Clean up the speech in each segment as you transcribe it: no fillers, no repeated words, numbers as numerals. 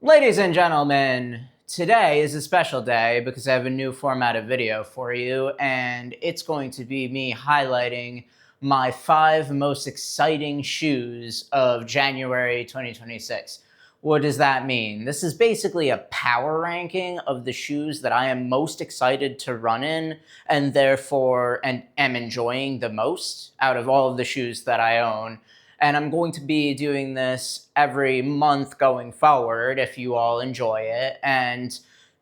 Ladies and gentlemen, today is a special day because I have a new format of video for you, and it's going to be me highlighting my 5 most exciting shoes of January 2026. What does that mean? This is basically a power ranking of the shoes that I am most excited to run in and therefore am enjoying the most out of all of the shoes that I own. And I'm going to be doing this every month going forward if you all enjoy it. And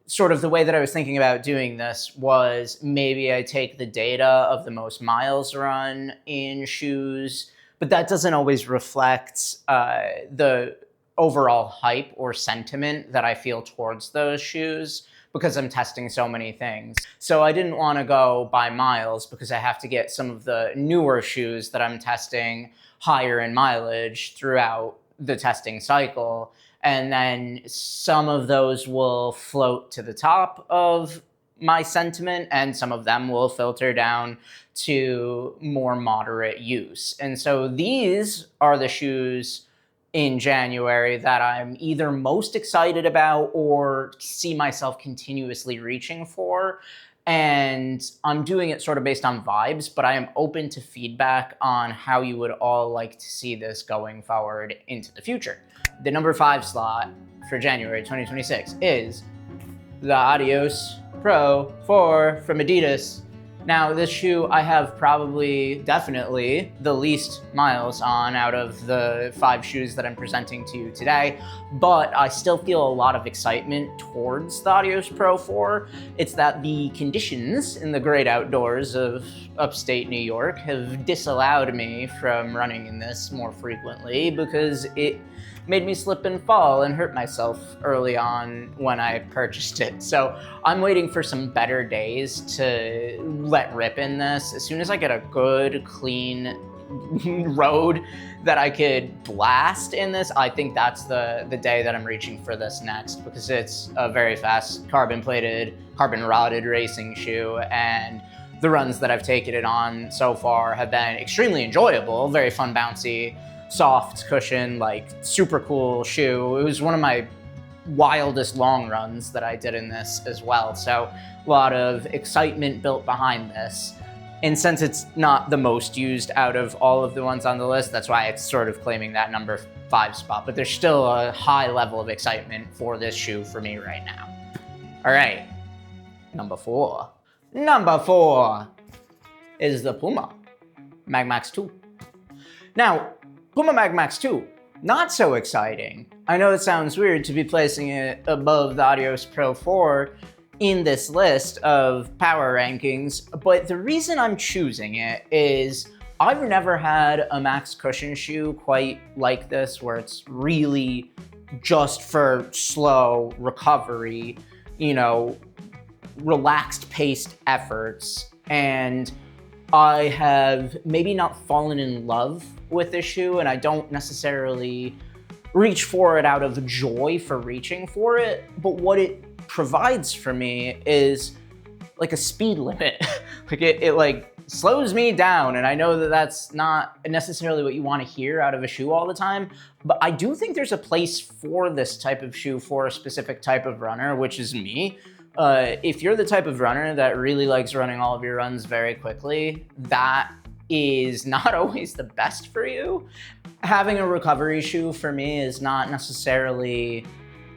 sort of the way that I was thinking about doing this was maybe I take the data of the most miles run in shoes, but that doesn't always reflect the overall hype or sentiment that I feel towards those shoes because I'm testing so many things. So I didn't want to go by miles because I have to get some of the newer shoes that I'm testing higher in mileage throughout the testing cycle. And then some of those will float to the top of my sentiment and some of them will filter down to more moderate use. And so these are the shoes in January that I'm either most excited about or see myself continuously reaching for. And I'm doing it sort of based on vibes, but I am open to feedback on how you would all like to see this going forward into the future. The number 5 slot for January 2026 is the Adios Pro 4 from Adidas. Now, this shoe I have definitely the least miles on out of the 5 shoes that I'm presenting to you today, but I still feel a lot of excitement towards the Adios Pro 4. It's that the conditions in the great outdoors of upstate New York have disallowed me from running in this more frequently because it made me slip and fall and hurt myself early on when I purchased it. So I'm waiting for some better days to let rip in this. As soon as I get a good, clean road that I could blast in this, I think that's the day that I'm reaching for this next because it's a very fast carbon-plated, carbon-rotted racing shoe, and the runs that I've taken it on so far have been extremely enjoyable, very fun, bouncy, soft cushion, like super cool shoe. It was one of my wildest long runs that I did in this as well. So a lot of excitement built behind this. And since it's not the most used out of all of the ones on the list, that's why it's sort of claiming that number 5 spot. But there's still a high level of excitement for this shoe for me right now. All right, number 4. Number 4 is the Puma Mag Max 2. Now, Puma Mag Max 2, not so exciting. I know it sounds weird to be placing it above the Adios Pro 4 in this list of power rankings, but the reason I'm choosing it is I've never had a max cushion shoe quite like this, where it's really just for slow recovery, relaxed paced efforts. And I have maybe not fallen in love with this shoe, and I don't necessarily reach for it out of joy for reaching for it, but what it provides for me is like a speed limit. it slows me down, and I know that that's not necessarily what you want to hear out of a shoe all the time, but I do think there's a place for this type of shoe for a specific type of runner, which is me. If you're the type of runner that really likes running all of your runs very quickly, that is not always the best for you. Having a recovery shoe for me is not necessarily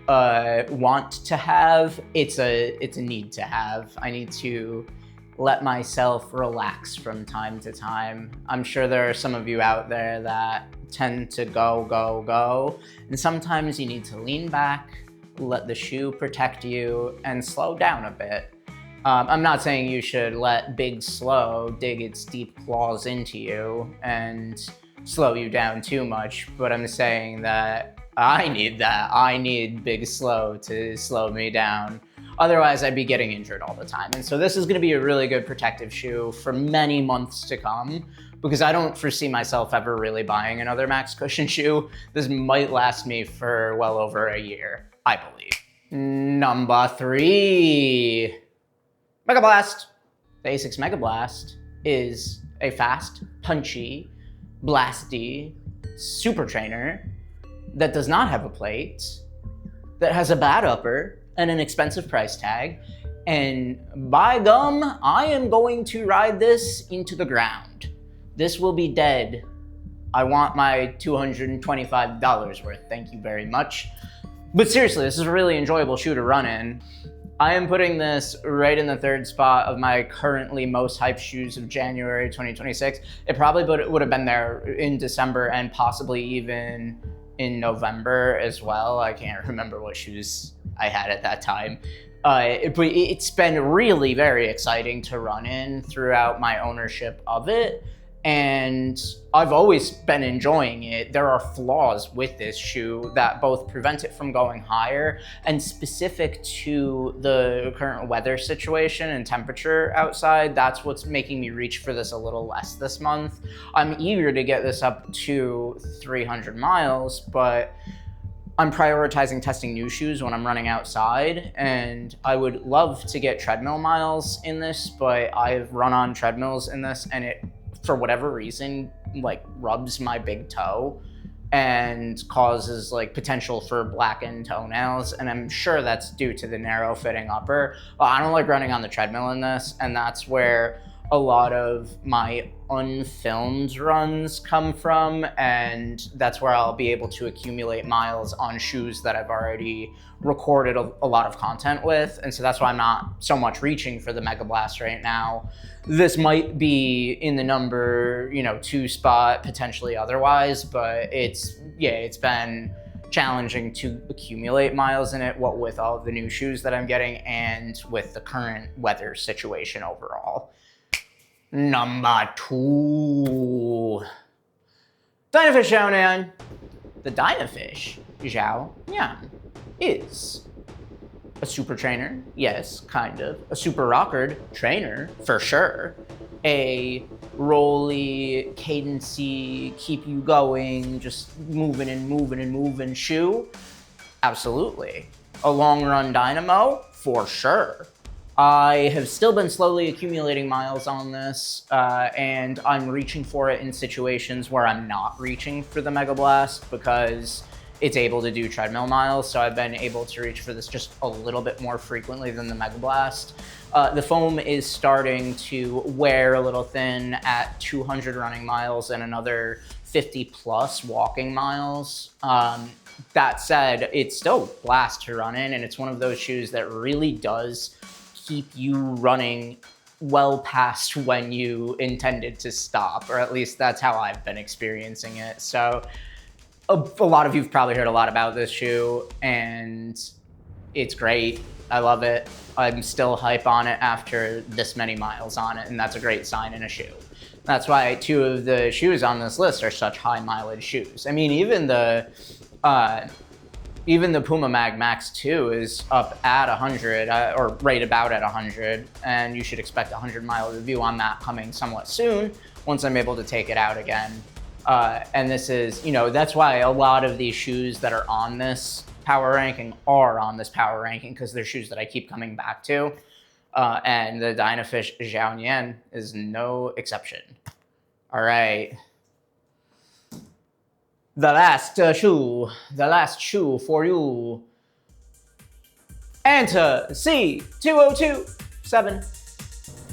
a want to have, it's a need to have. I need to let myself relax from time to time. I'm sure there are some of you out there that tend to go, and sometimes you need to lean back, let the shoe protect you, and slow down a bit. I'm not saying you should let Big Slow dig its deep claws into you and slow you down too much, but I'm saying that I need that. I need Big Slow to slow me down. Otherwise, I'd be getting injured all the time. And so this is gonna be a really good protective shoe for many months to come, because I don't foresee myself ever really buying another max cushion shoe. This might last me for well over a year, I believe. Number 3. Mega Blast. The Asics Mega Blast is a fast, punchy, blasty super trainer that does not have a plate, that has a bad upper and an expensive price tag. And by gum, I am going to ride this into the ground. This will be dead. I want my $225 worth. Thank you very much. But seriously, this is a really enjoyable shoe to run in. I am putting this right in the third spot of my currently most hyped shoes of January 2026. It probably would have been there in December and possibly even in November as well. I can't remember what shoes I had at that time. But it's been really very exciting to run in throughout my ownership of it. And I've always been enjoying it. There are flaws with this shoe that both prevent it from going higher, and specific to the current weather situation and temperature outside, that's what's making me reach for this a little less this month. I'm eager to get this up to 300 miles, but I'm prioritizing testing new shoes when I'm running outside, and I would love to get treadmill miles in this, but I've run on treadmills in this and it, for whatever reason, like rubs my big toe and causes like potential for blackened toenails. And I'm sure that's due to the narrow fitting upper. I don't like running on the treadmill in this, and that's where a lot of my unfilmed runs come from, and that's where I'll be able to accumulate miles on shoes that I've already recorded a lot of content with. And so that's why I'm not so much reaching for the Mega Blast right now. This might be in the number 2 spot, potentially otherwise, but it's been challenging to accumulate miles in it, what with all of the new shoes that I'm getting and with the current weather situation overall. Number 2. Dynafish Xiaonian. The Dynafish Xiaonian is a super trainer, yes, kind of. A super rockered trainer, for sure. A rolly, cadency, keep you going, just moving and moving and moving shoe, absolutely. A long run dynamo, for sure. I have still been slowly accumulating miles on this, and I'm reaching for it in situations where I'm not reaching for the Mega Blast because it's able to do treadmill miles, so I've been able to reach for this just a little bit more frequently than the Mega Blast. The foam is starting to wear a little thin at 200 running miles and another 50 plus walking miles. That said, it's still blast to run in, and it's one of those shoes that really does keep you running well past when you intended to stop, or at least that's how I've been experiencing it. So a lot of you've probably heard a lot about this shoe, and it's great. I love it. I'm still hype on it after this many miles on it, and that's a great sign in a shoe. That's why 2 of the shoes on this list are such high mileage shoes. I mean, even the Puma Mag Max 2 is up at 100, or right about at 100, and you should expect a 100-mile review on that coming somewhat soon once I'm able to take it out again. And this is, that's why a lot of these shoes that are on this power ranking are on this power ranking, because they're shoes that I keep coming back to. And the Dynafish Xiaonian is no exception. All right. The last shoe for you. Anta C2027.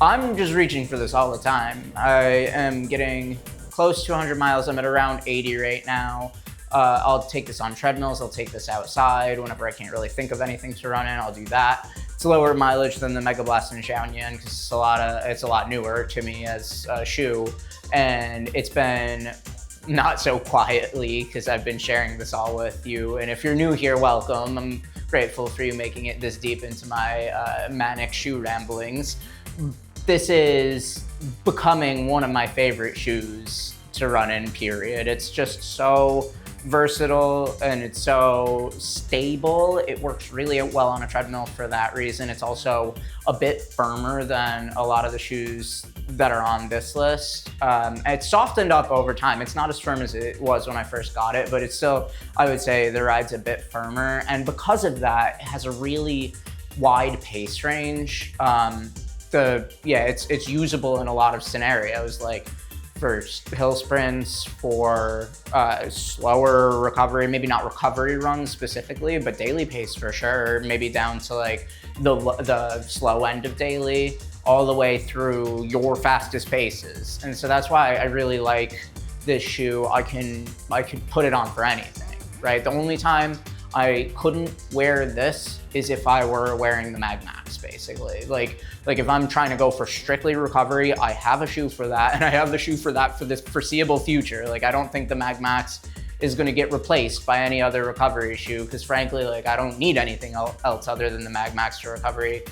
I'm just reaching for this all the time. I am getting close to 100 miles. I'm at around 80 right now. I'll take this on treadmills. I'll take this outside. Whenever I can't really think of anything to run in, I'll do that. It's lower mileage than the Mega Blast and Xiaonian because it's a lot newer to me as a shoe. And it's been not so quietly because I've been sharing this all with you. And if you're new here, welcome. I'm grateful for you making it this deep into my manic shoe ramblings. This is becoming one of my favorite shoes to run in, period. It's just so versatile and it's so stable. It works really well on a treadmill for that reason. It's also a bit firmer than a lot of the shoes that are on this list. It's softened up over time. It's not as firm as it was when I first got it, but it's still, I would say the ride's a bit firmer. And because of that, it has a really wide pace range. It's usable in a lot of scenarios, like for hill sprints, for slower recovery, maybe not recovery runs specifically, but daily pace for sure, maybe down to like the slow end of daily, all the way through your fastest paces. And so that's why I really like this shoe. I can put it on for anything, right? The only time I couldn't wear this is if I were wearing the Mag Max, basically. Like if I'm trying to go for strictly recovery, I have a shoe for that, and I have the shoe for that for the foreseeable future. Like I don't think the Mag Max is gonna get replaced by any other recovery shoe, because frankly, like I don't need anything else other than the Mag Max for recovery.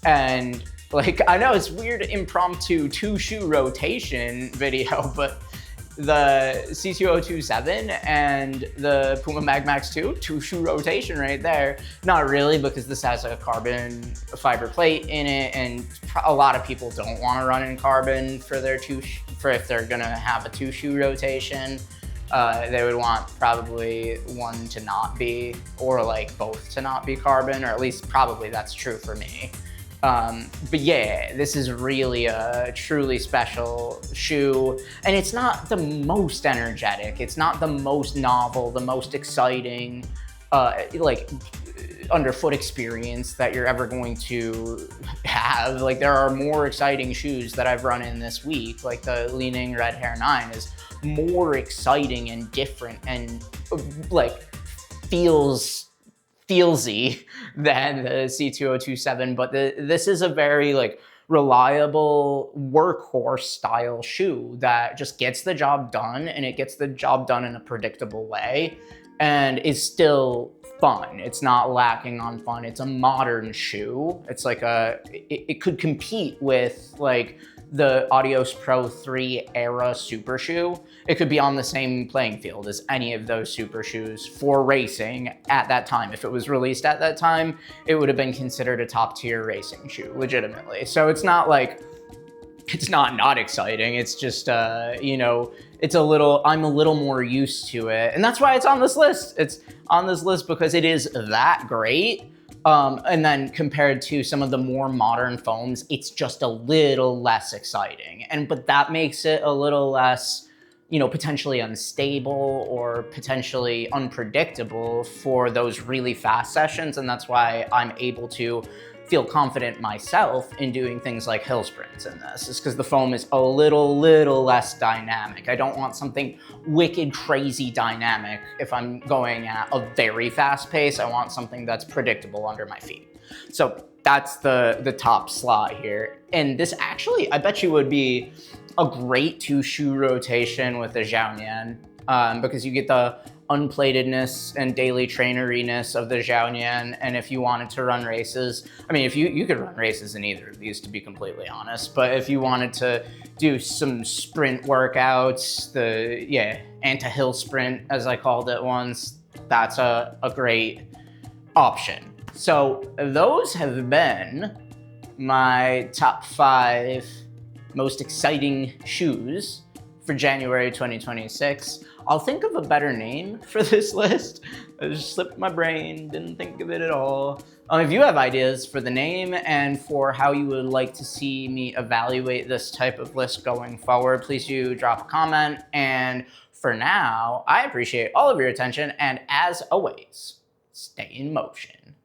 And like, I know it's weird impromptu 2-shoe rotation video, but the C2027 and the Puma Mag Max 2, 2-shoe rotation right there. Not really, because this has a carbon fiber plate in it, and a lot of people don't want to run in carbon for their if they're gonna have a 2-shoe rotation. They would want probably one to not be, or like both to not be carbon, or at least probably that's true for me. But yeah, this is really a truly special shoe, and it's not the most energetic, it's not the most novel, the most exciting, like underfoot experience that you're ever going to have. Like there are more exciting shoes that I've run in this week, like the Li-Ning Red Hare 9 is more exciting and different and like feelsy than the C2027, but this is a very like reliable workhorse style shoe that just gets the job done, and it gets the job done in a predictable way and is still fun. It's not lacking on fun. It's a modern shoe. It's like it could compete with like the Adios Pro 3 era super shoe. It could be on the same playing field as any of those super shoes for racing at that time. If it was released at that time, it would have been considered a top tier racing shoe, legitimately. So it's not like, it's not exciting. It's just, you know, I'm a little more used to it. And that's why it's on this list. It's on this list because it is that great. And then compared to some of the more modern foams, it's just a little less exciting. But that makes it a little less, you know, potentially unstable or potentially unpredictable for those really fast sessions. And that's why I'm able to feel confident myself in doing things like hill sprints in this, is because the foam is a little less dynamic. I don't want something wicked crazy dynamic if I'm going at a very fast pace. I want something that's predictable under my feet. So that's the top slot here. And this actually, I bet you would be a great 2-shoe rotation with the Xiaonian, because you get the unplatedness and daily traineriness of the Xiaonian. And if you wanted to run races, I mean, if you could run races in either of these, to be completely honest, but if you wanted to do some sprint workouts, the anti-hill sprint, as I called it once, that's a great option. So those have been my top 5 most exciting shoes for January 2026. I'll think of a better name for this list. It just slipped my brain, didn't think of it at all. If you have ideas for the name and for how you would like to see me evaluate this type of list going forward, please do drop a comment. And for now, I appreciate all of your attention, and as always, stay in motion.